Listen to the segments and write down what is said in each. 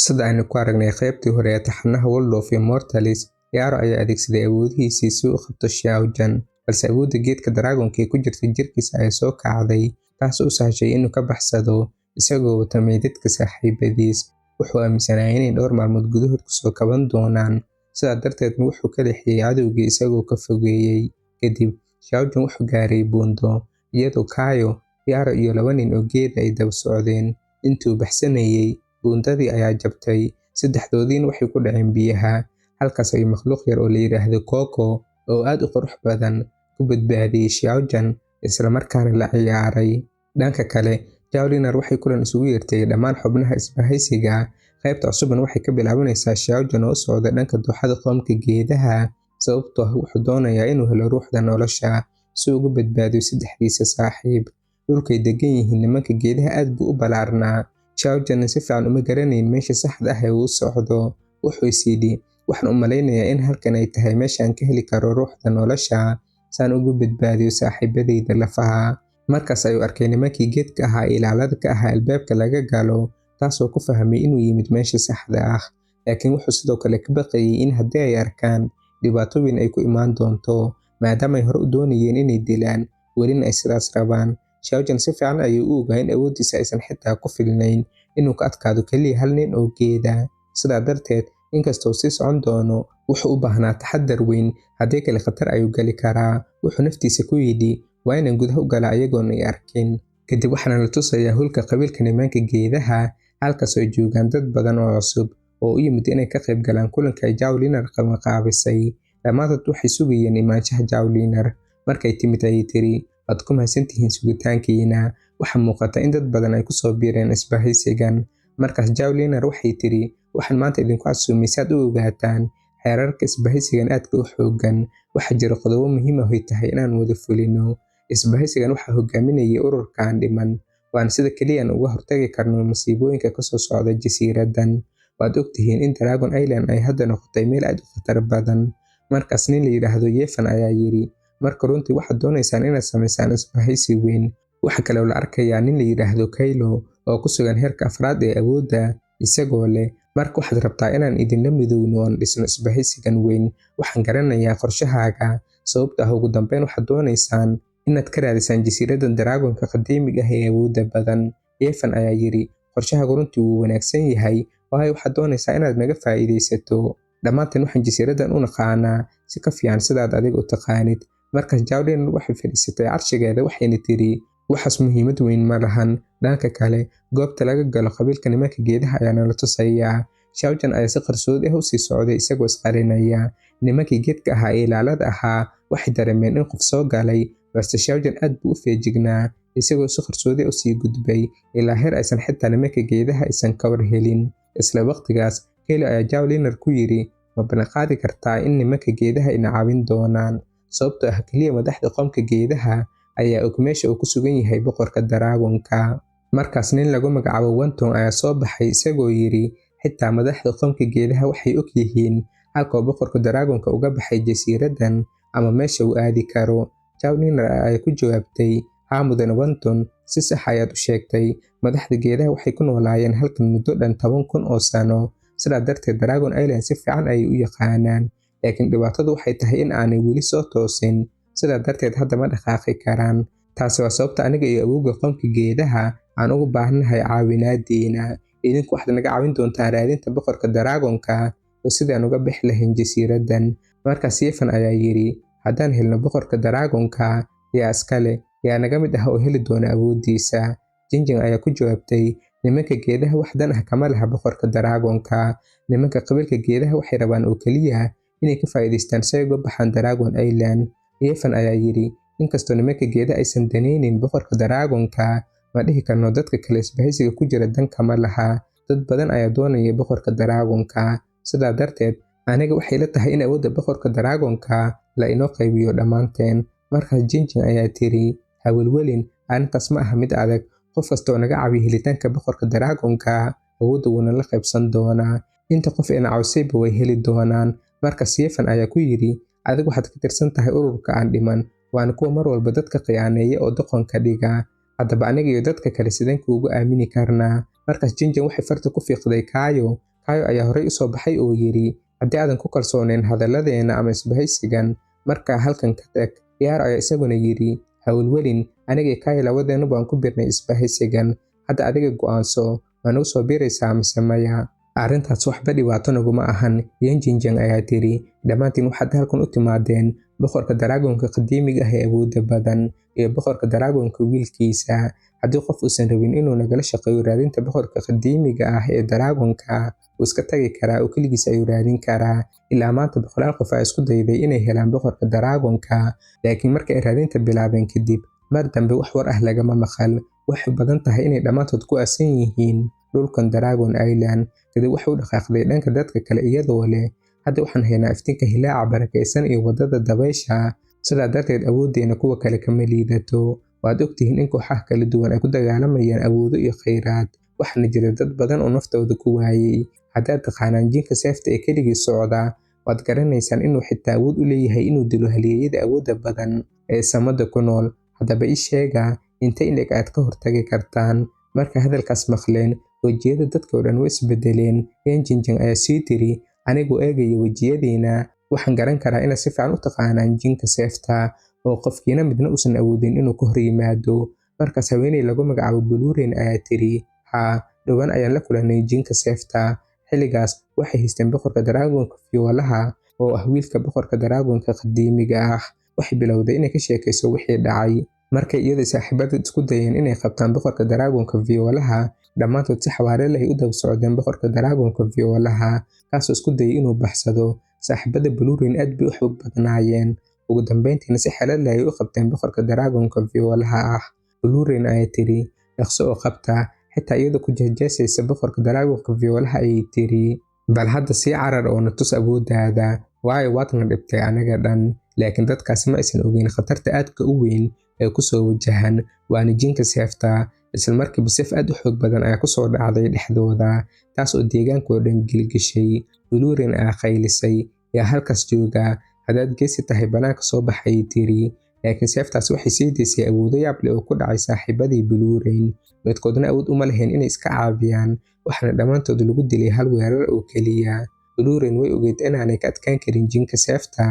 Sida aynu ku aragnay qaybtii hore ee taxanaha World of Immortals, Yaro ayaa adeegsaday awoodihiisii si uu u qabto Xiao Zhan, balse awoodda geedka Dragon-ka ee ku jirtay jirkiisa ayaa soo kacday, taas oo u sahashay inuu ka baxsado isagoo wata meydadka saaxiibadiis. Wuxuu aaminsanaa inay dhowr maalmood gudahood ku soo kaban doonaan, sidaa darteedna wuxuu ka leexiyay cadowgii isagoo ka fogeeyay. Kadib, Xiao Zhan wuxuu gaaray buundo, iyadoo Kaio, Yaro iyo 2 nin oo geeda ay daba socdeen. Intuu baxsanayay, buundadii ayaa jabtay, saddexdoodiina waxay ku dhaceen biyaha. Halkaas ayuu makhluuq yar oo la yiraahdo Coco oo aad u qurux badan ku badbaadiyay Xiao Zhan, isla markaana la ciyaaray. Dhanka kale, Zhao Linar waxay kulan isugu yeertay dhammaan xubnaha isbahaysiga. Qaybta cusubna waxay ka bilaabanaysaa Xiao Zhan oo u socda dhanka dooxada qoomka geedaha, sababtoo ah wuxuu doonayaa inuu helo ruuxda nolosha si uu uga badbaadiyo saddexdiisa saaxiib. Dhulkay degan yihiin nimanka geedaha aad buu u balaarnaa. Xiao Zhan si fiican uma garanayn meesha saxda ah ee uu socdo. Wuxuu is yidhi, waxaan u malaynayaa in halkan ay tahay meesha aan ka heli karo ruuxda nolosha saan uga badbaadiyo saaxiibadayda lafaha. Markaas ayuu arkay nimankii geedka ahaa ee ilaalada ka ahaa albaabka laga galo, taasoo ku fahmay inuu yimid meesha saxda ah. Laakiin wuxuu sidoo kale ka baqayay in haddii ay arkaan, dhibaato weyn ay ku imaan doonto, maadaama ay hore u doonayeen inay dilaan, welina ay sidaas rabaan. Xiao Zhan si fiican ayuu u ogaa in awooddiisa aysan xitaa ku filnayn inuu ka adkaado kaliya hal nin oo geeda. Sidaa darteed, inkastoo sii socon doono, wuxuu u baahnaa taxaddar weyn, haddii kale khatar ayuu gali karaa. Wuxuu naftiisa ku yidhi, waa inaan gudaha u galaa iyagoon ay arkin. Kadib waxaana la tusayaa hulka qabiilka nimanka geedaha, halkaas oo ay joogaan dad badan oo cusub oo u yimid inay ka qayb galaan kulanka ay Zhao Linar qabanqaabisay. Dhammaantood waxay sugayeen imaanshaha Zhao Linar. Markay timid ayay tiri, waad ku mahadsantihiin sugitaankiina. Waxaa muuqata in dad badan ay ku soo biireen isbahaysigan. Markaas Zhao Linar waxay tiri, waxaan maanta idinku casuumay si aad u ogaataan xeerarka isbahaysigan aadka u xooggan. Waxaa jira qodobo muhiim ah oo ay tahay inaan wada fulino. Isbahaysigan waxaa hogaaminayay ururkan dhiman, waana sida kaliya aan uga hortagi karno masiibooyinka ka soo socda jasiiraddan. Waad ogtihiin in Dragon Island ay hadda noqotay meel aad u khatar badan. Markaas nin la yiraahdo Ye Fan ayaa yiri, marka runtii waxaad doonaysaan inaad samaysaan isbahaysi weyn. Waxa kale oo la arkayaa nin la yiraahdo Kylo oo ku sugan heerka 4 ee awoodda, isagoo leh, marka waxaad rabtaa inaan idinla midowno oon dhisno isbahaysigan weyn. Waxaan garanayaa qorshahaaga, sababtoo ah ugu dambeyn waxaad doonaysaan inaad ka raadisaan jasiiradda Dragon-ka qadiimiga ah ee awoodda badan. Ye Fan ayaa yiri, qorshahaagu runtii wuu wanaagsan yahay, waayo waxaad doonaysaa inaad naga faa'iidaysato. Dhammaanteen waxaan jasiiraddan u naqaanaa si ka fiican sidaad adiga u taqaanid. Markaas Zhao Linar waxay fadhiisatay carshigeeda waxayna tiri, waxaas muhiimad weyn ma lahan. Dhanka kale, goobta laga galo qabiilka nimanka geedaha ayaa nala tusayaa. Xiao Zhan ayaa si qarsoodi ah u sii socday isagoo isqarinaya. Nimankii geedka ahaa ee ilaalada ahaa waxay dareemeen in qof soo galay, balse Xiao Zhan aad buu u feejignaa, isagoo si qarsoodi ah u sii gudbay ilaa heer aysan xitaa nimanka geedaha aysan ka war helin. Isla waqtigaas, Kylo ayaa Zhao Linar ku yiri, ma ballan qaadi kartaa in nimanka geedaha ina caawin doonaan, sababtoo ah kaliya madaxda qoomka geedaha ayaa og meesha uu ku sugan yahay boqorka Dragon-ka. Markaas nin lagu magacaabo Wantong ayaa soo baxay isagoo yiri, xitaa madaxda qoomka geedaha waxay og yihiin halka boqorka Dragon-ka uga baxay jasiiraddan ama meesha uu aadi karo. Zhao Linar ayaa ku jawaabtay, haa mudane Wantong, si sax ayaad u sheegtay. Madaxda geedaha waxay ku noolaayeen halkan muddo dhan 10,000 oo sano. Sidaa darteed Dragon Island si fiican ayay u yaqaanaan. Laakiin dhibaatadu waxay tahay in aanay weli soo toosin. Sidaa darteed hadda ma dhaqaaqi karaan. Taasi waa sababta aniga iyo awowga qoomka geedaha aan ugu baahanahay caawinaadiina. Idinku waxaad naga caawin doontaa raadinta boqorka Dragon-ka oo sidaan uga bixi lahayn jasiiraddan. Markaas Ye Fan ayaa yiri, haddaan helno boqorka Dragon-ka, yaa iskale, yaa naga mid ah oo heli doona awooddiisa. Jinjin ayaa ku jawaabtay, nimanka geedaha wax dan ah kama laha boqorka Dragon-ka. Nimanka qabiilka geedaha waxay rabaan oo kaliya inay ka faa'iidaystaan si ay uga baxaan Dragon Island. Ye Fan ayaa yiri, inkastoo nimanka geedaha aysan danaynin boqorka Dragon-ka, ma dhihi karno dadka kale isbahaysiga ku jira dan kama laha. Dad badan ayaa doonaya boqorka Dragon-ka. Sidaa darteed, aniga waxay la tahay in awoodda boqorka Dragon-ka la inoo qaybiyo dhammaanteen. Markaas Jinjin ayaa tiri, ha welwelin, arrintaas ma aha mid adag. Qof kasta oo naga caawiya helitaanka boqorka Dragon-ka, awoodda wuuna la qaybsan doonaa. Inta qof ee na caawisayba way heli doonaan. Markaas Ye Fan ayaa ku yiri, adigu waxaad ka tirsan tahay ururka aan dhiman, waana kuwa mar walba dadka khiyaaneeya oo doqon ka dhiga. Haddaba aniga iyo dadka kale sideen kuugu aamini karnaa? Markaas Jinjin waxay farta ku fiiqday Kaio, Kayo ayaa horey u soo baxay oo yiri haddii aadan ku kalsoonayn hadalladeena ama isbahaysigan markaa halkan ka tag. Yaro ayaa isaguna yiri hawlwelin aniga Kayo labadeena baan ku birnay isbahaysigan hadda adiga go'aanso ma nagu soo biraysaa mise maya. Arrintaas waxba dhibaato naguma ahan. Yan Jinjiang ayaa tiri dhammaantiin waxaad halkan u timaadeen boqorka daraagoonka qadiimiga ah ee awoodda badan iyo boqorka daraagoonka wiilkiisa. Haddii qof uusan rabin inuu nagala shaqeeyo raadinta boqorka qadiimiga ah ee daraagoonka wuu iska tagi karaa oo keligiis ayuu raadin karaa. Ilaa maanta boqolaal qof ayaa isku dayday inay helaan boqorka daraagoonka laakiin markii ay raadinta bilaabeen kadib mar dambe wax war ah lagama maqal. Waxay badan tahay inay dhammaantood ku aasan yihiin dhulkan Dragon Island. Kadib waxay u dhaqaaqday dhanka dadka kale iyadoo leh hadda waxaan haynaa iftiinka hilaaca barakaysan iyo wadada dabaysha, sidaa darteed awooddeena kuwa kale kama liidato. Waad ogtihiin in kooxaha kala duwan ay ku dagaalamayaan awoodo iyo kheyraad, waxaana jira dad badan oo naftooda ku waayay. Haddaad taqaanaan jinka seefta ee keligii socda waad garanaysaan inuu xitaa awood u leeyahay inuu dilo halyeeyada awoodda badan ee samada ku nool. Haddaba ii sheega intee in aad ka hortagi kartaan. Marka hadalkaas maqleen wejiyada dadka oo dhan way isbedeleen. Yan Jinjiang ayaa sii tiri anigu eegaya wejiyadiina waxaan garan karaa inaad si fiican u taqaanaan jinka seefta oo qofkiina midna uusan awoodin inuu ka hor yimaado. Markaas haweeney lagu magacaabo Blue Rain ayaa tiri haa dhowaan ayaan la kulanay jinka seefta. Xilligaas waxay haysteen boqorka daraagoonka Fiyoolaha oo ah wiilka boqorka daraagoonka qadiimiga ah. Waxay bilowday inay ka sheekayso wixii dhacay. Markay iyada saaxiibadeed isku dayeen inay qabtaan boqorka daraagoonka Fiyoolaha dhammaantood si xawaare leh u daba socdeen boqorka daraagoonka Fiyoolaha kaasoo isku dayay inuu baxsado. Saaxiibada Blue Rain aad bay u xoog badnaayeen. Ugu dambeyntiina si xeelad leh ay u qabteen boqorka daraagoonka Fiyoolaha ah. Blue Rain ayaa tiri dhaqso oo qabta xitaa iyadoo ku jeesjeesaysa boqorka daraagoonka Fiyoolaha ayay tiri bal hadda sii carar oo na tus awooddaada waayo waadna dhibtay anaga dhan. Laakiin dadkaas ma aysan ogeyn khatarta aadka u weyn ee ku soo wajahan waana jinka seefta. Isla markiiba seef aad u xoog badan ayaa ku soo dhacday dhexdooda taas oo deegaanka oo dhan gilgishay. Blue Rain ayaa qaylisay yaa halkaas jooga haddaad geesi tahay banaanka soo baxay tiri. Laakiin seeftaas waxay sii daysay awoodo yaab leh oo ku dhacay saaxiibadii Blue Rain. Midkoodna awood uma lahayn inay iska caabiyaan waxaana dhammaantood lagu dilay hal weerar oo keliya. Blue Rain way ogeyd inaanay ka adkaan karin jinka seefta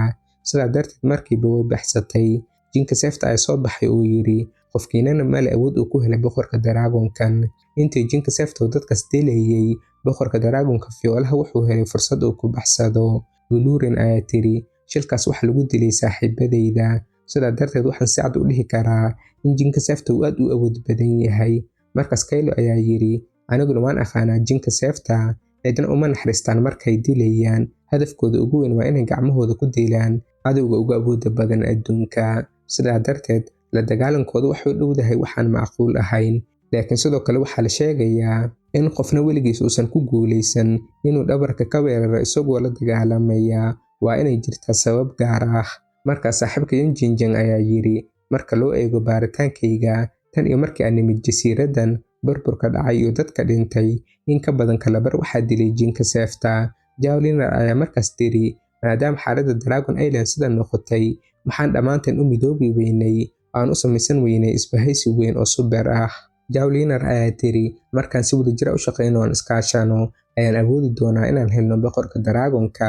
sidaa darteed markiiba way baxsatay. Jinka seefta ayaa soo baxay oo yiri qofkiinana male awood uu ku helay boqorka daraagoonkan. Intii jinka seefta uu dadkaas dilayay boqorka daraagoonka Fiyoolaha wuxuu helay fursad uu ku baxsado. Blue Rain ayaa tiri shilkaas waxa lagu dilay saaxiibadeyda sidaa darteed waxaan si cad u dhihi karaa in jinka seefta uu aad u awood badan yahay. Markaas Kaylo ayaa yiri aniguna waan aqaanaa jinka seefta cidna uma naxariistaan markay dilayaan. Hadafkooda ugu weyn waa inay gacmahooda ku dilaan cadowga ugu awoodda badan adduunka. Sidaa darteed la dagaalankooda waxay u dhowdahay waxaan macquul ahayn. Laakiin sidoo kale waxaa la sheegayaa in qofna weligiis uusan ku guuleysan inuu dhabarka ka weeraro isagoo la dagaalamaya. Waa inay jirtaa sabab gaar ah. Markaas saaxiibka Yan Jinjiang ayaa yiri marka loo eego baaritaankayga tan iyo markii aan nimid jasiiradan burburka dhacay iyo dadka dhintay in ka badan kala bar waxaa dilay jinka seefta. Zhao Linar ayaa markaas tiri maadaama xaaladda Dragon Island sida noqotay maxaan dhammaanteen u midoobi weynay aan u samaysan weynay isbahaysi weyn oo super ah. Zhao Linar ayaa tiri markaan si wadajir u shaqeyno aan iskaashano ayaan awoodi doonaa inaan helno boqorka daraagoonka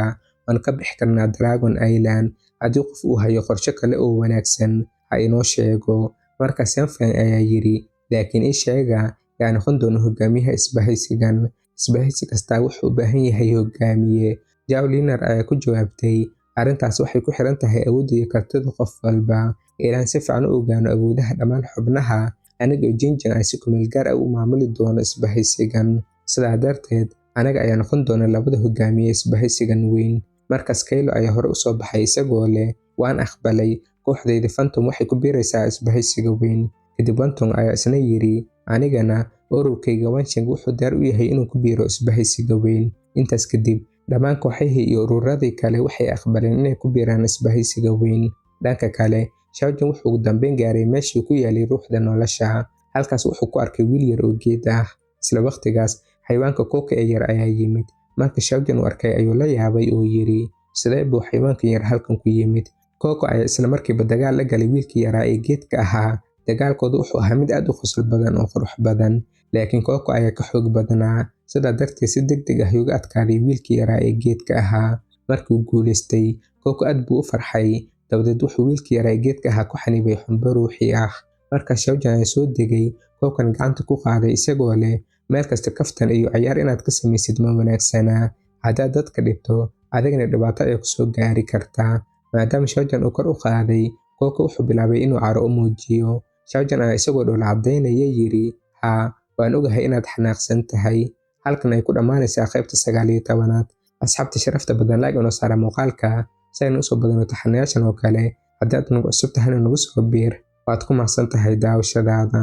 aan ka bixi karnaa Dragon Island. Haddii qof uu hayo qorshe kale oo wanaagsan ha inoo sheego. Markaas Yan Feng ayaa yiri laakiin ii sheega yaa noqon doona hogaamiyaha isbahaysigan. Isbahaysi kastaa wuxuu u baahan yahay hogaamiye. Zhao Linar ayaa ku jawaabtay arrintaas waxay ku xiran tahay awoodda iyo kartida qof walba. Ilaan si fiican u ogaano awoodaha dhammaan xubnaha aniga iyo Jinjiang ay si kumeel gaar ah u maamuli doono isbahaysigan. Sidaa darteed anaga ayaa noqon doona labada hogaamiye isbahaysigan weyn. Markaas Kaylo ayaa hore u soo baxay isagoo leh waan aqbalay kooxdayda Phantom waxay ku biiraysaa isbahaysiga weyn. Kadib Wantong ayaa isna yiri anigana ururkayga Wansheng wuxuu diyaar u yahay inuu ku biiro isbahaysiga weyn. Intaas kadib dhammaan kooxihii iyo ururadii kale waxay aqbaleen inay ku biiraan isbahaysiga weyn. Dhanka kale Xiao Jun wuxuu ugu dambeyn gaaray meeshii ku yaalay ruuxda nolosha. Halkaas wuxuu ku arkay wiil yar oo geed ah. Isla waqtigaas xayawaanka kooka ee yar ayaa yimid. Marka Xiao Jun uu arkay ayuu la yaabay oo yiri sidee buu xayawaankan yar halkan ku yimid. Koko ayaa isla markiiba dagaal la galay wiilkii yaraa ee geedka ahaa. Dagaalkoodu wuxuu ahaa mid aad u qosol badan oo qurux badan laakiin Koko ayaa ka xoog badnaa. sidaa darteed si degdeg ah ayuu uga adkaaday wiilkii yaraa ee geedka ahaa. Markii uu guulaystay, Coco aad buu u farxay. Dabadeed wuxuu wiilkii yaraa ee geedka ahaa ku xanibay xumbo ruuxi ah. Marka Shao Zhan ay soo degay, Coco-na gacanta ku qaaday isagoo leh, meel kasta kaftan iyo ciyaar inaad ka samaysid ma wanaagsana. Haddaad dadka dhibto, adigana dhibaato ayaa ku soo gaari kartaa. Maadaama Shao Zhan uu kor u qaaday, Coco wuxuu bilaabay inuu caro u muujiyo. Shao Zhan ayaa isagoo dhoola caddaynaya yiri, haa, waan ogahay inaad xanaaqsan tahay. Halkan ay ku dhammaanaysaa qaybta 19aad. Asxaabta sharafta badan, like inoo saara muuqaalka si aynu usoo badano taxanayaashan oo kale. Haddii aad nagu cusub tahayna nagu soo biir, waad ku mahadsan tahay daawashadaada.